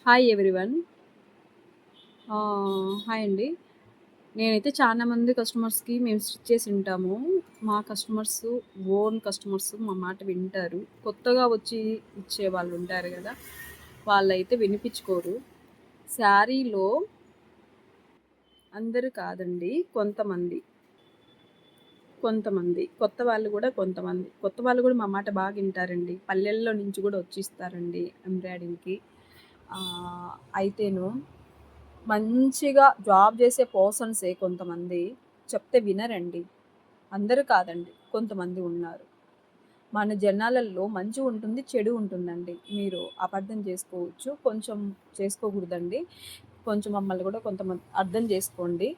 Hi everyone. Hi అండి. నేనైతే చాలా మంది కస్టమర్స్‌కి మేము స్టిచ్ చేసి ఉంటాము. మా కస్టమర్స్, ఓన్ కస్టమర్స్ మా మాట వింటారు. కొత్తగా వచ్చి ఇచ్చే వాళ్ళు ఉంటారు కదా! వాళ్ళైతే వినిపించుకోరు. శారీలో అందరూ కాదండి, కొంతమంది. కొంతమంది కొత్త వాళ్ళు కూడా కొత్త వాళ్ళు కూడా మా మాట బాగా వింటారండి. పల్లెల్లో నుంచి కూడా వచ్చి ఇస్తారండి ఎంబ్రాయిడింగ్‌కి. అయితేను మంచిగా జాబ్ చేసే పర్సన్సే కొంతమంది చెప్తే వినరండి. అందరూ కాదండి, కొంతమంది ఉన్నారు. మన జనాలల్లో మంచి ఉంటుంది, చెడు ఉంటుందండి. మీరు అపార్థం చేసుకోవచ్చు, కొంచెం చేసుకోకూడదండి. కొంచెం మమ్మల్ని కూడా కొంతమంది అర్థం చేసుకోండి.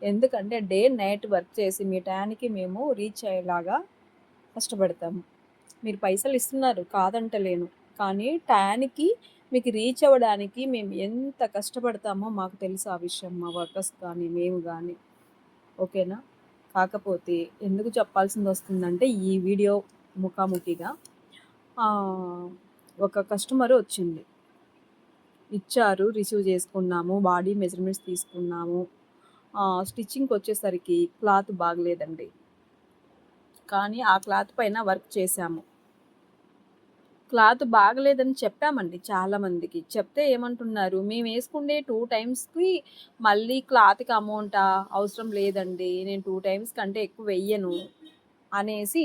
ఎందుకంటే డే నైట్ వర్క్ చేసి మీ టయానికి మేము రీచ్ అయ్యేలాగా కష్టపడతాము. మీరు పైసలు ఇస్తున్నారు కాదంటలేను, కానీ టయానికి మీకు రీచ్ అవ్వడానికి మేము ఎంత కష్టపడతామో మాకు తెలుసు ఆ విషయం. మా వర్కర్స్ కానీ మేము కానీ, ఓకేనా? కాకపోతే ఎందుకు చెప్పాల్సింది వస్తుందంటే ఈ వీడియో ముఖాముఖిగా ఆ, ఒక కస్టమర్ వచ్చింది, ఇచ్చారు, రిసీవ్ చేసుకున్నాము, బాడీ మెజర్మెంట్స్ తీసుకున్నాము. స్టిచ్చింగ్కి వచ్చేసరికి క్లాత్ బాగలేదండి, కానీ ఆ క్లాత్ పైన వర్క్ చేశాము. క్లాత్ బాగలేదని చెప్పామండి చాలామందికి. చెప్తే ఏమంటున్నారు, మేము వేసుకునే 2 టైమ్స్‌కి మళ్ళీ క్లాత్‌కి అమౌంటా? అవసరం లేదండి, నేను 2 టైమ్స్ కంటే ఎక్కువ వెయ్యను అనేసి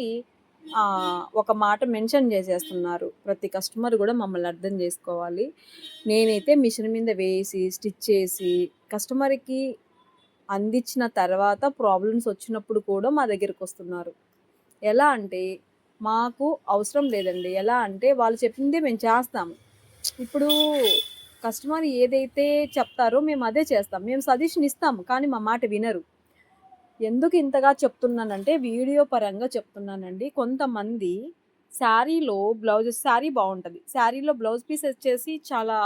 ఒక మాట మెన్షన్ చేసేస్తున్నారు. ప్రతి కస్టమర్ కూడా మమ్మల్ని అర్థం చేసుకోవాలి. నేనైతే మిషన్ మీద వేసి స్టిచ్ చేసి కస్టమర్‌కి అందించిన తర్వాత ప్రాబ్లమ్స్ వచ్చినప్పుడు కూడా మా దగ్గరికి వస్తున్నారు. ఎలా అంటే మాకు అవసరం లేదండి. ఎలా అంటే వాళ్ళు చెప్పిందే మేము చేస్తాము. ఇప్పుడు కస్టమర్ ఏదైతే చెప్తారో మేము అదే చేస్తాం. మేము సజెషన్ ఇస్తాము, కానీ మా మాట వినరు. ఎందుకు ఇంతగా చెప్తున్నానంటే వీడియో పరంగా చెప్తున్నానండి. కొంతమంది శారీ బాగుంటుంది, శారీలో బ్లౌజ్ పీస్ వచ్చేసి చాలా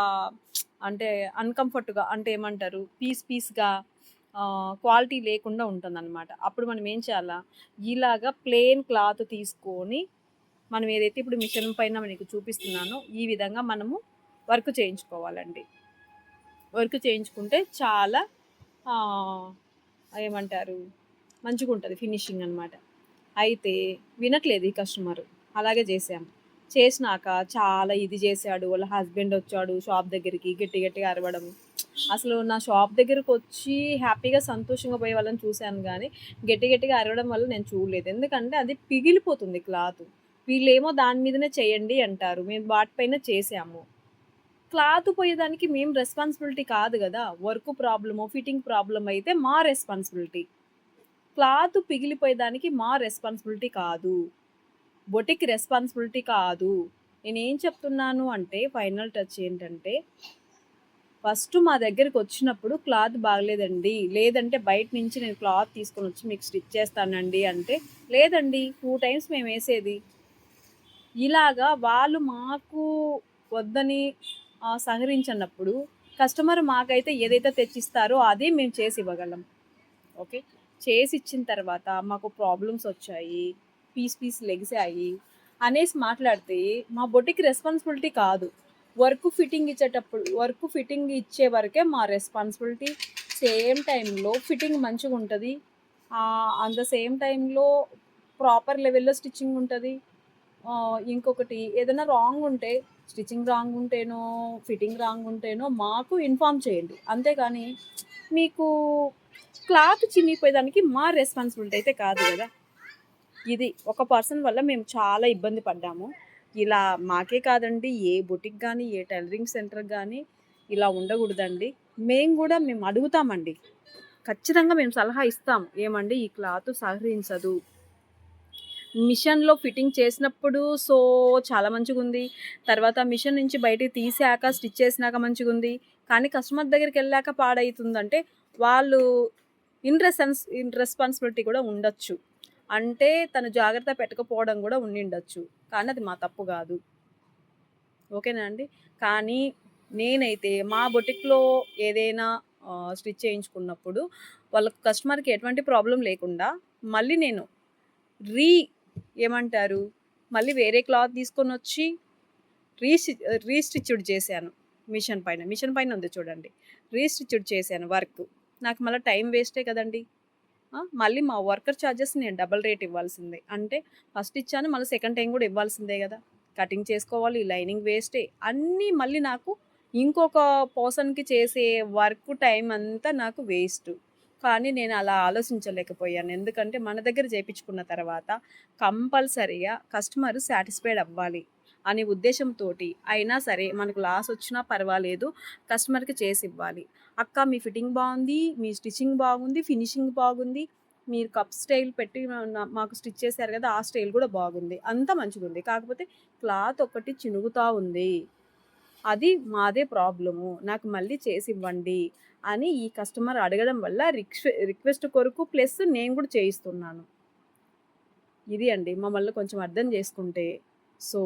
అంటే అన్‌కంఫర్ట్‌గా, అంటే ఏమంటారు, పీస్‌గా క్వాలిటీ లేకుండా ఉంటుందన్నమాట. అప్పుడు మనం ఏం చేయాలా, ఇలాగా ప్లెయిన్ క్లాత్ తీసుకొని మనం ఏదైతే ఇప్పుడు మిషన్ పైన మీకు చూపిస్తున్నానో ఈ విధంగా మనము వర్క్ చేయించుకోవాలండి. వర్క్ చేయించుకుంటే చాలా ఏమంటారు, మంచిగా ఉంటుంది ఫినిషింగ్ అనమాట. అయితే వినట్లేదు ఈ కస్టమర్. అలాగే చేసాము. చేసినాక చాలా ఇది చేశాడు. వాళ్ళ హస్బెండ్ వచ్చాడు షాప్ దగ్గరికి, గట్టిగా అరవడం. అసలు నా షాప్ దగ్గరకు వచ్చి హ్యాపీగా సంతోషంగా పోయే వాళ్ళని చూశాను, కానీ గట్టిగా అరవడం వల్ల నేను చూడలేదు. ఎందుకంటే అది పిగిలిపోతుంది క్లాత్. వీళ్ళేమో దాని మీదనే చేయండి అంటారు, మేము వాటిపైన చేసాము. క్లాత్ పోయేదానికి మేము రెస్పాన్సిబిలిటీ కాదు కదా. వర్క్ ప్రాబ్లము, ఫిట్టింగ్ ప్రాబ్లం అయితే మా రెస్పాన్సిబిలిటీ. క్లాత్ పిగిలిపోయేదానికి మా రెస్పాన్సిబిలిటీ కాదు, బొటిక్ రెస్పాన్సిబిలిటీ కాదు. నేనేం చెప్తున్నాను అంటే ఫైనల్ టచ్ ఏంటంటే, ఫస్ట్ మా దగ్గరికి వచ్చినప్పుడు క్లాత్ బాగలేదండి, లేదంటే బయట నుంచి నేను క్లాత్ తీసుకొని వచ్చి మీకు స్టిచ్ చేస్తానండి అంటే, లేదండి 2 టైమ్స్ మేము వేసేది. ఇలాగా వాళ్ళు మాకు వద్దని సహకరించినప్పుడు కస్టమర్ మాకైతే ఏదైతే తెచ్చిస్తారో అదే మేము చేసి ఇవ్వగలం. ఓకే. చేసి ఇచ్చిన తర్వాత మాకు ప్రాబ్లమ్స్ వచ్చాయి, పీస్ లెగిసాయి అనేసి మాట్లాడితే మా బొటిక్ రెస్పాన్సిబిలిటీ కాదు. వర్క్ ఫిట్టింగ్ ఇచ్చే వరకే మా రెస్పాన్సిబిలిటీ. సేమ్ టైంలో ఫిట్టింగ్ మంచిగా ఉంటుంది, అట్ ద సేమ్ టైంలో ప్రాపర్ లెవెల్లో స్టిచ్చింగ్ ఉంటుంది. ఇంకొకటి ఏదైనా రాంగ్ ఉంటే, స్టిచ్చింగ్ రాంగ్ ఉంటేనో, ఫిట్టింగ్ రాంగ్ ఉంటేనో మాకు ఇన్ఫామ్ చేయండి. అంతేగాని మీకు క్లాత్ చినిగిపోయేదానికి మా రెస్పాన్సిబిలిటీ అయితే కాదు కదా. ఇది ఒక పర్సన్ వల్ల మేము చాలా ఇబ్బంది పడ్డాము. ఇలా మాకే కాదండి, ఏ బొటిక్ కానీ, ఏ టైలరింగ్ సెంటర్ కానీ ఇలా ఉండకూడదండి. మేము అడుగుతామండి, ఖచ్చితంగా మేము సలహా ఇస్తాం. ఏమండి ఈ క్లాత్ సహకరించదు, మిషన్లో ఫిట్టింగ్ చేసినప్పుడు చాలా మంచిగా ఉంది, తర్వాత మిషన్ నుంచి బయటికి తీసాక స్టిచ్ చేసినాక మంచిగా ఉంది, కానీ కస్టమర్ దగ్గరికి వెళ్ళాక పాడవుతుందంటే వాళ్ళు ఇన్ రెస్పాన్సిబిలిటీ కూడా ఉండొచ్చు. అంటే తను జాగ్రత్త పెట్టకపోవడం కూడా ఉండిండొచ్చు, కానీ అది మా తప్పు కాదు. ఓకేనా అండి. కానీ నేనైతే మా బొటిక్లో ఏదైనా స్టిచ్ చేయించుకున్నప్పుడు వాళ్ళకు కస్టమర్కి ఎటువంటి ప్రాబ్లం లేకుండా మళ్ళీ నేను ఏమంటారు, మళ్ళీ వేరే క్లాత్ తీసుకొని వచ్చి రీస్టిచ్డ్ చేశాను. మిషన్ పైన ఉంది చూడండి. రీస్టిచ్డ్ చేశాను వర్క్. నాకు మళ్ళీ టైం వేస్టే కదండి. మళ్ళీ మా వర్కర్ ఛార్జెస్ నేను డబల్ రేట్ ఇవ్వాల్సిందే. అంటే ఫస్ట్ ఇచ్చాను, మళ్ళీ సెకండ్ టైం కూడా ఇవ్వాల్సిందే కదా. కటింగ్ చేసుకోవాలి, లైనింగ్ వేస్టే, అన్నీ మళ్ళీ నాకు ఇంకొక పర్సన్కి చేసే వర్క్ టైం అంతా నాకు వేస్ట్. కానీ నేను అలా ఆలోచించలేకపోయాను. ఎందుకంటే మన దగ్గర చేయించుకున్న తర్వాత కంపల్సరీగా కస్టమర్ సాటిస్ఫైడ్ అవ్వాలి అనే ఉద్దేశంతోటి అయినా సరే మనకు లాస్ వచ్చినా పర్వాలేదు, కస్టమర్కి చేసి ఇవ్వాలి. అక్క మీ ఫిట్టింగ్ బాగుంది, మీ స్టిచ్చింగ్ బాగుంది, ఫినిషింగ్ బాగుంది, మీరు కప్ స్టైల్ పెట్టి మాకు స్టిచ్ చేశారు కదా, ఆ స్టైల్ కూడా బాగుంది, అంతా మంచిగా ఉంది, కాకపోతే క్లాత్ ఒకటి చినుగుతూ ఉంది, అది మాదే ప్రాబ్లము, నాకు మళ్ళీ చేసి ఇవ్వండి అని ఈ కస్టమర్ అడగడం వల్ల రిక్వెస్ట్ కొరకు ప్లస్ నేను కూడా చేయిస్తున్నాను. ఇది అండి, మమ్మల్ని కొంచెం అర్థం చేసుకుంటే సో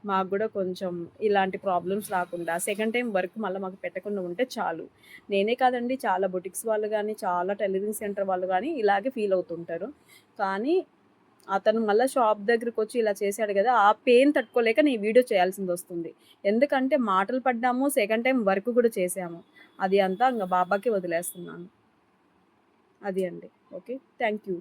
మాకు కూడా కొంచెం ఇలాంటి ప్రాబ్లమ్స్ రాకుండా సెకండ్ టైం వర్క్ మళ్ళీ మాకు పెట్టకుండా ఉంటే చాలు. నేనే కాదండి, చాలా బొటిక్స్ వాళ్ళు కానీ, చాలా టైలరింగ్ సెంటర్ వాళ్ళు కానీ ఇలాగే ఫీల్ అవుతుంటారు. కానీ అతను మళ్ళీ షాప్ దగ్గరికి వచ్చి ఇలా చేశాడు కదా, ఆ పెయిన్ తట్టుకోలేక నేను వీడియో చేయాల్సింది వస్తుంది. ఎందుకంటే మాటలు పడ్డాము, సెకండ్ టైం వర్క్ కూడా చేసాము, అది అంతా ఇంకా బాబాకి వదిలేస్తున్నాను. అది అండి. Okay, thank you.